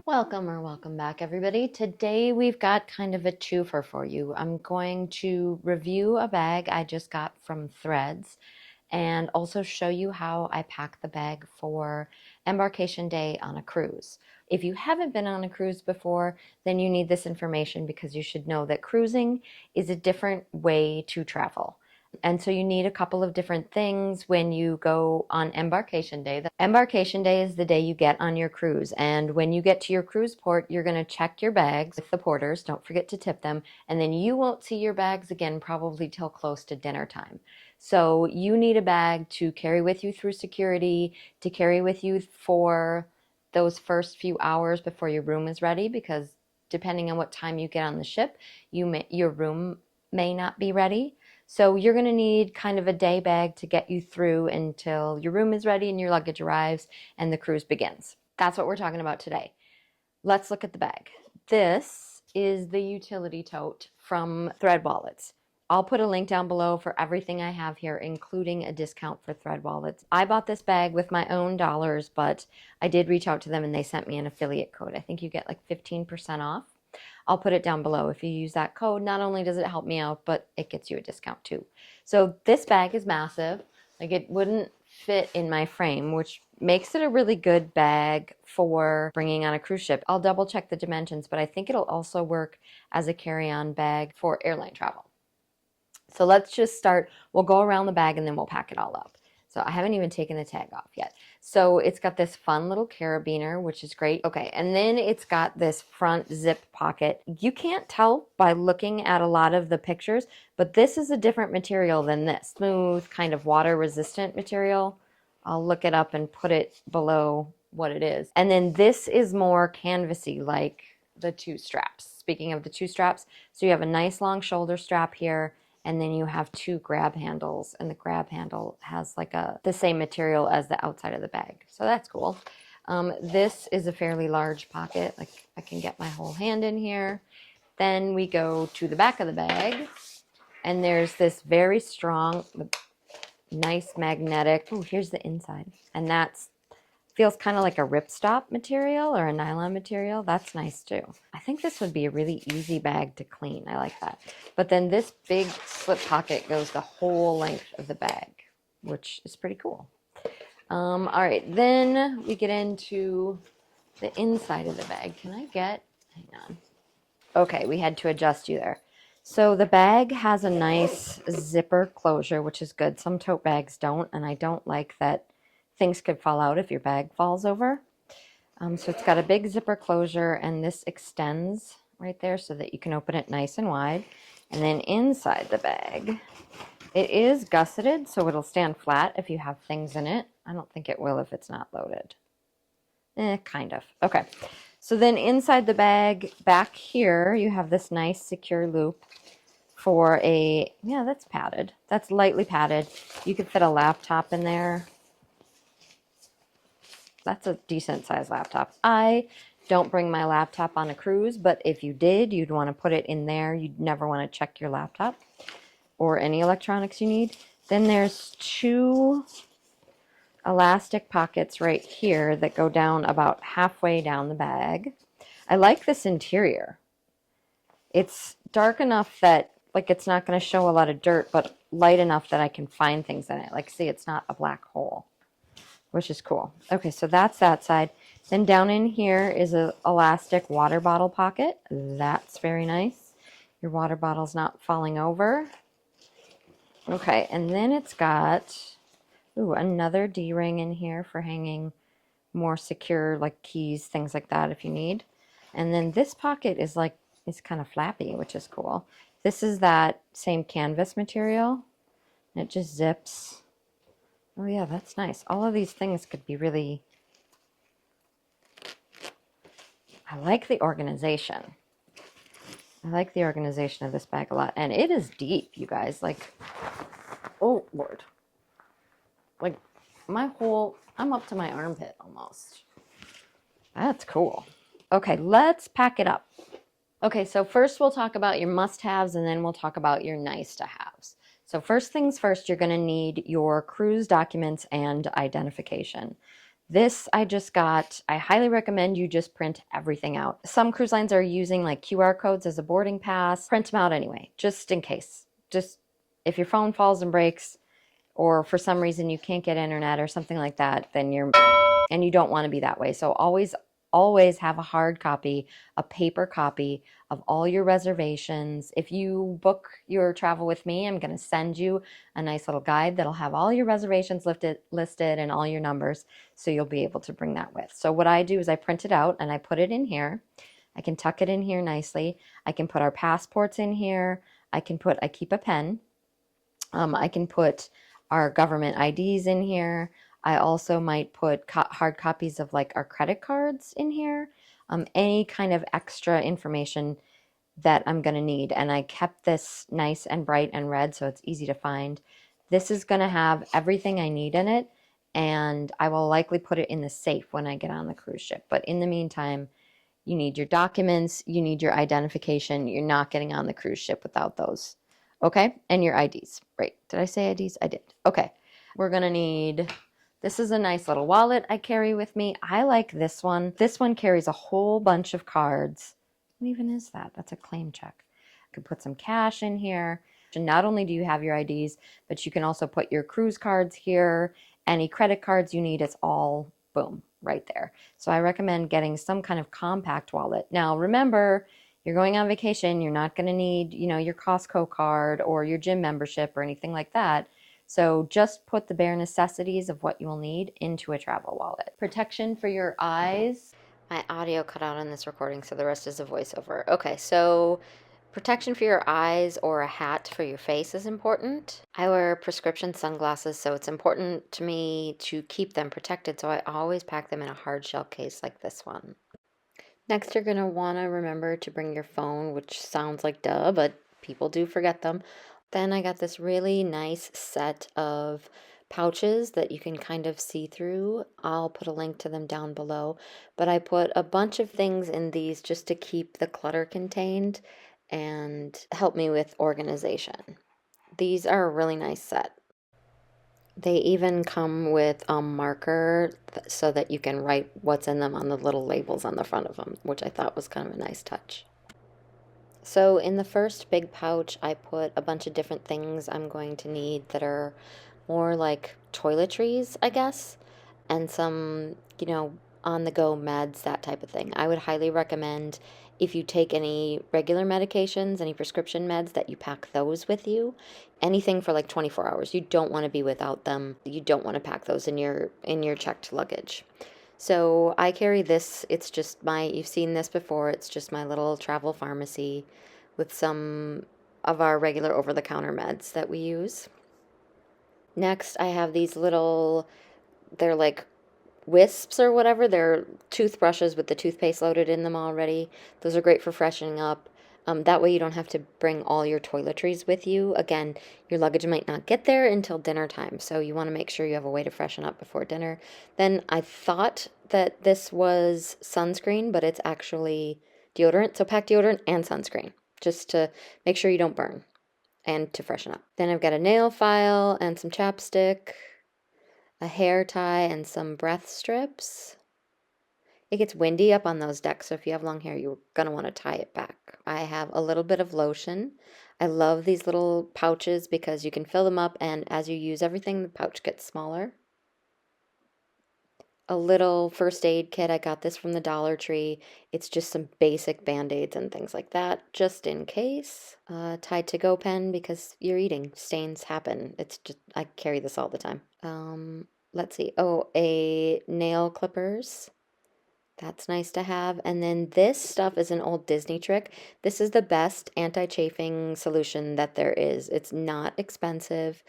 Welcome back, everybody. Today we've got kind of a twofer for you. I'm going to review a bag I just got from Threads and also show you how I pack the bag for embarkation day on a cruise. If you haven't been on a cruise before, then you need this information because you should know that cruising is a different way to travel. And so you need a couple of different things when you go on embarkation day. The embarkation day is the day you get on your cruise. And when you get to your cruise port, you're going to check your bags with the porters. Don't forget to tip them. And then you won't see your bags again probably till close to dinner time. So you need a bag to carry with you through security, to carry with you for those first few hours before your room is ready, because depending on what time you get on the ship, your room may not be ready. So you're going to need kind of a day bag to get you through until your room is ready and your luggage arrives and the cruise begins. That's what we're talking about today. Let's look at the bag. This is the utility tote from Thread Wallets. I'll put a link down below for everything I have here, including a discount for Thread Wallets. I bought this bag with my own dollars, but I did reach out to them and they sent me an affiliate code. I think you get like 15% off. I'll put it down below. If you use that code, not only does it help me out, but it gets you a discount too. So this bag is massive. Like, it wouldn't fit in my frame, which makes it a really good bag for bringing on a cruise ship. I'll double check the dimensions, but I think it'll also work as a carry-on bag for airline travel. So let's just start. We'll go around the bag and then we'll pack it all up. So I haven't even taken the tag off yet. So it's got this fun little carabiner, which is great. Okay, and then it's got this front zip pocket. You can't tell by looking at a lot of the pictures, but this is a different material than this. Smooth, kind of water-resistant material. I'll look it up and put it below what it is. And then this is more canvasy, like the two straps. Speaking of the two straps, so you have a nice long shoulder strap here, and then you have two grab handles, and the grab handle has like the same material as the outside of the bag. So that's cool. This is a fairly large pocket. Like, I can get my whole hand in here. Then we go to the back of the bag, and there's this very strong, nice magnetic. Oh, here's the inside. And that's feels kind of like a ripstop material or a nylon material. That's nice too. I think this would be a really easy bag to clean. I like that. But then this big slip pocket goes the whole length of the bag, which is pretty cool. All right, then we get into the inside of the bag. Hang on. Okay, we had to adjust you there. So the bag has a nice zipper closure, which is good. Some tote bags don't, and I don't like that things could fall out if your bag falls over. So it's got a big zipper closure, and this extends right there so that you can open it nice and wide. And then inside the bag, it is gusseted, so it'll stand flat if you have things in it. I don't think it will if it's not loaded. Kind of. Okay. So then inside the bag, back here, you have this nice secure loop for yeah, that's padded. That's lightly padded. You could fit a laptop in there. That's a decent sized laptop. I don't bring my laptop on a cruise, but if you did, you'd want to put it in there. You'd never want to check your laptop or any electronics you need. Then there's two elastic pockets right here that go down about halfway down the bag. I like this interior. It's dark enough that, like, it's not going to show a lot of dirt, but light enough that I can find things in it. Like, see, it's not a black hole, which is cool. Okay, so that's that side. Then down in here is an elastic water bottle pocket. That's very nice. Your water bottle's not falling over. Okay, and then it's got another D-ring in here for hanging more secure, like keys, things like that if you need. And then this pocket is like, it's kind of flappy, which is cool. This is that same canvas material. It just zips. Oh yeah, that's nice. All of these things could be really... I like the organization. I like the organization of this bag a lot. And it is deep, you guys. Like, oh Lord. Like, I'm up to my armpit almost. That's cool. Okay, let's pack it up. Okay, so first we'll talk about your must-haves, and then we'll talk about your nice-to-haves. So first things first, you're going to need your cruise documents and identification. This I just got. I highly recommend you just print everything out. Some cruise lines are using like QR codes as a boarding pass. Print them out anyway, just in case. Just if your phone falls and breaks, or for some reason you can't get internet or something like that, then and you don't want to be that way. So always have a hard copy, a paper copy of all your reservations. If you book your travel with me, I'm going to send you a nice little guide that'll have all your reservations listed and all your numbers, so you'll be able to bring that with. So what I do is I print it out and I put it in here. I can tuck it in here nicely. I can put our passports in here. I keep a pen. I can put our government IDs in here. I also might put hard copies of like our credit cards in here, any kind of extra information that I'm going to need. And I kept this nice and bright and red so it's easy to find. This is going to have everything I need in it, and I will likely put it in the safe when I get on the cruise ship. But in the meantime, you need your documents, you need your identification. You're not getting on the cruise ship without those. Okay, and your IDs. Right. Did I say IDs? I did. Okay. We're going to need, this is a nice little wallet I carry with me. I like this one. This one carries a whole bunch of cards. What even is that? That's a claim check. I could put some cash in here. And not only do you have your IDs, but you can also put your cruise cards here. Any credit cards you need, it's all boom, right there. So I recommend getting some kind of compact wallet. Now, remember, you're going on vacation, you're not going to need, your Costco card or your gym membership or anything like that. So just put the bare necessities of what you'll need into a travel wallet. Protection for your eyes. My audio cut out on this recording, so the rest is a voiceover. Okay, so protection for your eyes or a hat for your face is important. I wear prescription sunglasses, so it's important to me to keep them protected, so I always pack them in a hard shell case like this one. Next, you're going to want to remember to bring your phone, which sounds like duh, but people do forget them. Then I got this really nice set of pouches that you can kind of see through. I'll put a link to them down below, but I put a bunch of things in these just to keep the clutter contained and help me with organization. These are a really nice set. They even come with a marker so that you can write what's in them on the little labels on the front of them, which I thought was kind of a nice touch. So in the first big pouch, I put a bunch of different things I'm going to need that are more like toiletries, I guess, and some, on-the-go meds, that type of thing. I would highly recommend, if you take any regular medications, any prescription meds, that you pack those with you. Anything for like 24 hours. You don't want to be without them. You don't want to pack those in your checked luggage. So I carry this. It's just you've seen this before. It's just my little travel pharmacy with some of our regular over-the-counter meds that we use. Next, I have these they're like wisps or whatever. They're toothbrushes with the toothpaste loaded in them already. Those are great for freshening up. That way you don't have to bring all your toiletries with you. Again, your luggage might not get there until dinner time, so you want to make sure you have a way to freshen up before dinner. Then I thought that this was sunscreen, but it's actually deodorant. So pack deodorant and sunscreen, just to make sure you don't burn and to freshen up. Then I've got a nail file and some chapstick, a hair tie, and some breath strips. It gets windy up on those decks, so if you have long hair, you're going to want to tie it back. I have a little bit of lotion. I love these little pouches because you can fill them up, and as you use everything, the pouch gets smaller. A little first aid kit. I got this from the Dollar Tree. It's just some basic Band-Aids and things like that, just in case. Tide to go pen because you're eating. Stains happen. I carry this all the time. Let's see. Oh, a nail clippers. That's nice to have. And then this stuff is an old Disney trick. This is the best anti-chafing solution that there is. It's not expensive.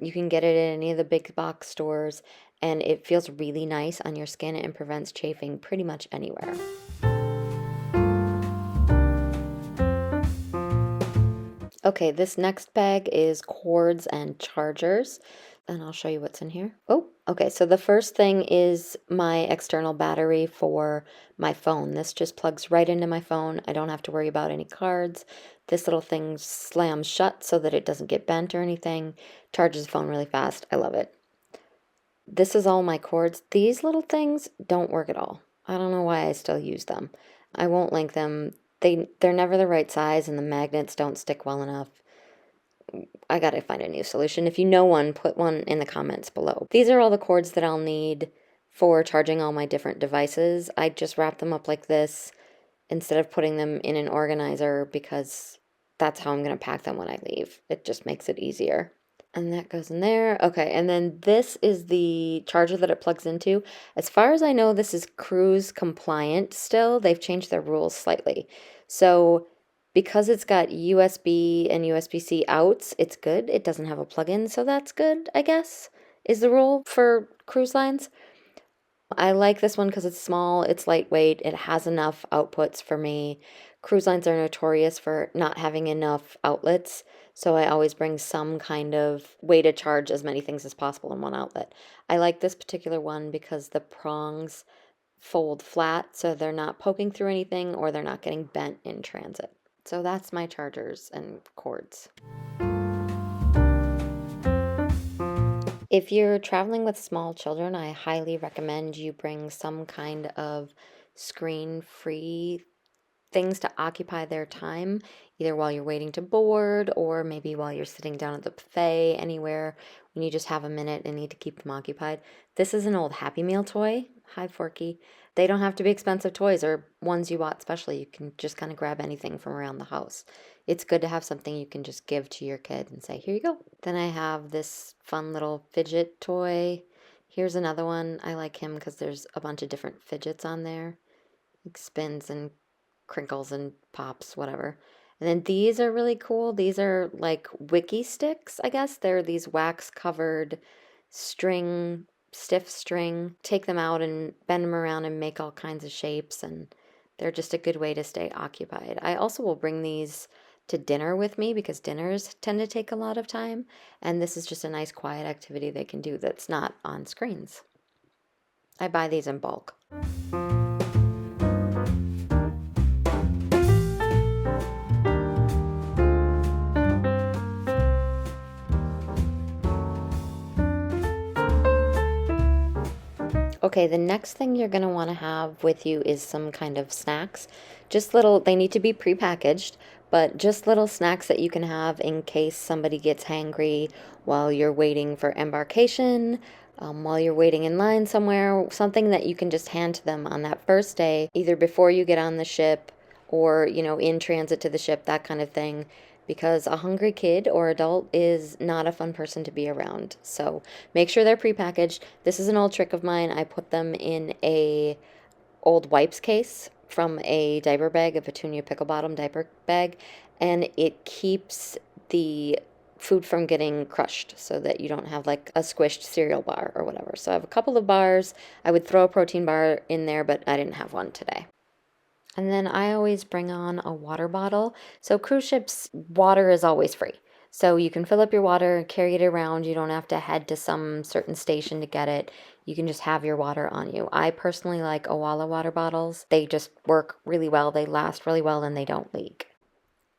You can get it in any of the big box stores, and it feels really nice on your skin and prevents chafing pretty much anywhere. Okay, this next bag is cords and chargers, and I'll show you what's in here. Oh, okay, so the first thing is my external battery for my phone. This just plugs right into my phone. I don't have to worry about any cards. This little thing slams shut so that it doesn't get bent or anything. Charges the phone really fast. I love it. This is all my cords. These little things don't work at all. I don't know why I still use them. I won't link them. They're never the right size and the magnets don't stick well enough. I gotta find a new solution. If you know one, put one in the comments below. These are all the cords that I'll need for charging all my different devices. I just wrap them up like this instead of putting them in an organizer because that's how I'm gonna pack them when I leave. It just makes it easier. And that goes in there. Okay, and then this is the charger that it plugs into. As far as I know, this is cruise compliant still. They've changed their rules slightly. So because it's got USB and USB-C outs, it's good. It doesn't have a plug-in, so that's good, I guess, is the rule for cruise lines. I like this one because it's small, it's lightweight, it has enough outputs for me. Cruise lines are notorious for not having enough outlets, so I always bring some kind of way to charge as many things as possible in one outlet. I like this particular one because the prongs fold flat, so they're not poking through anything or they're not getting bent in transit. So that's my chargers and cords. If you're traveling with small children, I highly recommend you bring some kind of screen-free things to occupy their time, either while you're waiting to board or maybe while you're sitting down at the buffet, anywhere when you just have a minute and need to keep them occupied. This is an old Happy Meal toy. Hi, Forky. They don't have to be expensive toys or ones you bought specially. You can just kind of grab anything from around the house. It's good to have something you can just give to your kid and say, here you go. Then I have this fun little fidget toy. Here's another one. I like him because there's a bunch of different fidgets on there. It spins and crinkles and pops, whatever. And then these are really cool. These are like wiki sticks, I guess. They're these wax covered string, stiff string. Take them out and bend them around and make all kinds of shapes, and they're just a good way to stay occupied. I also will bring these to dinner with me because dinners tend to take a lot of time, and this is just a nice quiet activity they can do that's not on screens. I buy these in bulk. Okay, the next thing you're going to want to have with you is some kind of snacks. Just little, they need to be prepackaged, but just little snacks that you can have in case somebody gets hangry while you're waiting for embarkation, while you're waiting in line somewhere, something that you can just hand to them on that first day, either before you get on the ship or, in transit to the ship, that kind of thing, because a hungry kid or adult is not a fun person to be around. So make sure they're prepackaged. This is an old trick of mine. I put them in a old wipes case from a diaper bag, a Petunia Pickle Bottom diaper bag, and it keeps the food from getting crushed so that you don't have like a squished cereal bar or whatever. So I have a couple of bars. I would throw a protein bar in there, but I didn't have one today. And then I always bring on a water bottle. So cruise ships, water is always free. So you can fill up your water and carry it around. You don't have to head to some certain station to get it. You can just have your water on you. I personally like Owala water bottles. They just work really well. They last really well and they don't leak.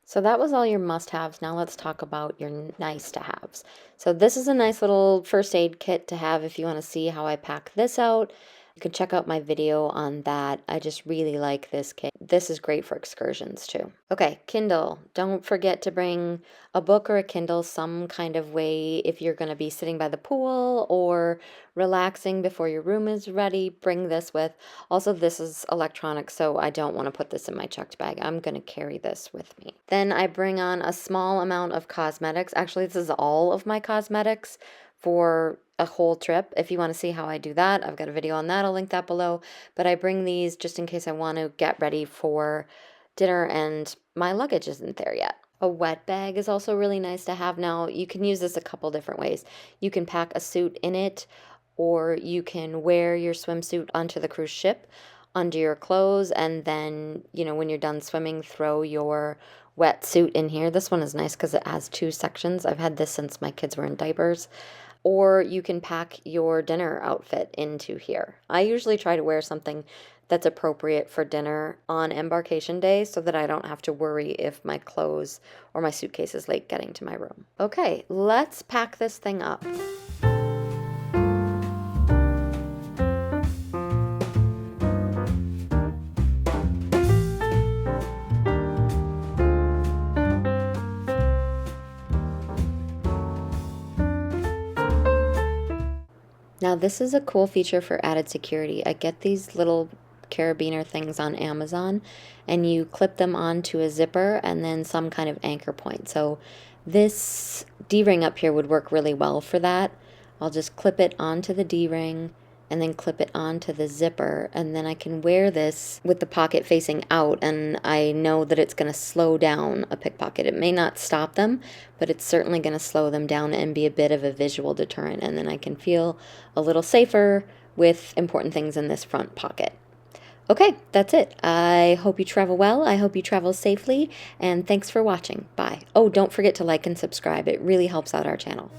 So that was all your must-haves. Now let's talk about your nice-to-haves. So this is a nice little first aid kit to have if you want to see how I pack this out. You can check out my video on that. I just really like this kit. This is great for excursions too. Okay, Kindle. Don't forget to bring a book or a Kindle some kind of way if you're going to be sitting by the pool or relaxing before your room is ready. Bring this with. Also, this is electronic, so I don't want to put this in my checked bag. I'm going to carry this with me. Then I bring on a small amount of cosmetics. Actually, this is all of my cosmetics for a whole trip. If you want to see how I do that, I've got a video on that. I'll link that below. But I bring these just in case I want to get ready for dinner and my luggage isn't there yet. A wet bag is also really nice to have now. You can use this a couple different ways. You can pack a suit in it, or you can wear your swimsuit onto the cruise ship under your clothes, and then, when you're done swimming, throw your wetsuit in here. This one is nice because it has two sections. I've had this since my kids were in diapers. Or you can pack your dinner outfit into here. I usually try to wear something that's appropriate for dinner on embarkation day so that I don't have to worry if my clothes or my suitcase is late getting to my room. Okay, let's pack this thing up. This is a cool feature for added security. I get these little carabiner things on Amazon, and you clip them onto a zipper and then some kind of anchor point. So this D-ring up here would work really well for that. I'll just clip it onto the D-ring and then clip it onto the zipper, and then I can wear this with the pocket facing out, and I know that it's going to slow down a pickpocket. It may not stop them, but it's certainly going to slow them down and be a bit of a visual deterrent, and then I can feel a little safer with important things in this front pocket. Okay, that's it. I hope you travel well. I hope you travel safely, and thanks for watching. Bye. Oh, don't forget to like and subscribe. It really helps out our channel.